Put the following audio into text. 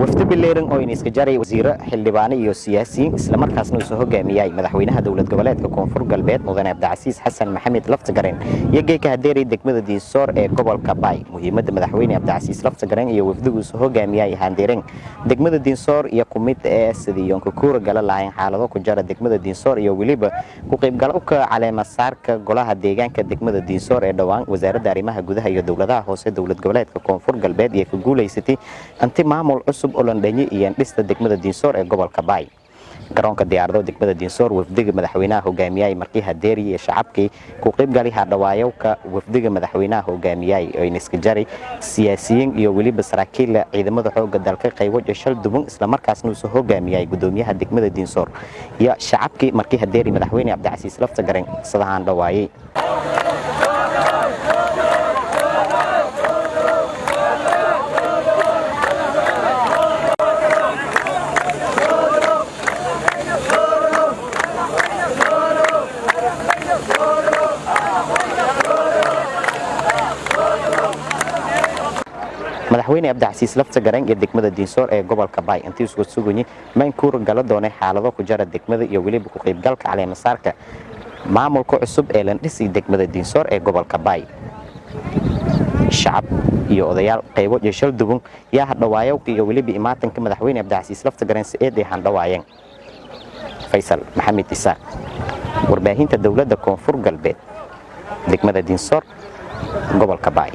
wafdi bileeran oo in iska jaray wasiiro xildhibaan iyo siyaasiyiin isla markaasna uu soo hogaamiyay madaxweynaha dawlad goboleedka koonfur galbeed mudane Cabdicasiis Xasan Maxamed Laftagareen iyo geeka hadeeray degmada Diinsoor ee gobolka Baay muhiimadda madaxweyne Cabdicasiis Laftagareen iyo wafdigu soo hogaamiyay handeeran degmada Diinsoor iyo kumid ee sidii ku kuura gal lahayn xaalado ku jara degmada Diinsoor iyo waliba ku qayb galka caleema saarka golaha deegaanka degmada Diinsoor ee dhawaan wasaaradda arrimaha gudaha iyo dawladaha hoose dawlad goboleedka koonfur galbeed iyo ku guuleysatay anti maamul cusub oo landheeyay iyo dhista degmada Diinsoor ee gobolka Baay garoonka diyaarado degmada Diinsoor wafdiga madaxweynaha hogaamiyay markii hadeeri iyo shacabkii ku qayb galay hadhawaayowka wafdiga madaxweynaha hogaamiyay oo in iska jaray siyaasiyiin iyo waliba saraakiil ciidamada xoogga dalka qaybo shal duban isla markaasna uu soo hogaamiyay gudoomiyaha degmada Diinsoor iyo shacabkii markii hadeeri madaxweyne Cabdicasiis Laftagareen sadahan dhawaayay madaxweyne Cabdicasiis Laftagareen ee degmada Diinsoor ee gobolka Baay intii isku sugayay mayn kuur gala doonay xaalado ku jara degmada iyo waliba ku qayb galka caleema saarka maamulka cusub ee la dhisay degmada Diinsoor ee gobolka Baay shacab iyo odayaal qaybo shal duban yaa hadhawaayowka iyo waliba imaatanka madaxweyne Cabdicasiis Laftagareen ee handhawaayeen Faysal Maxamed Isaaq warbaahinta dawladda koonfur galbeed degmada Diinsoor gobolka Baay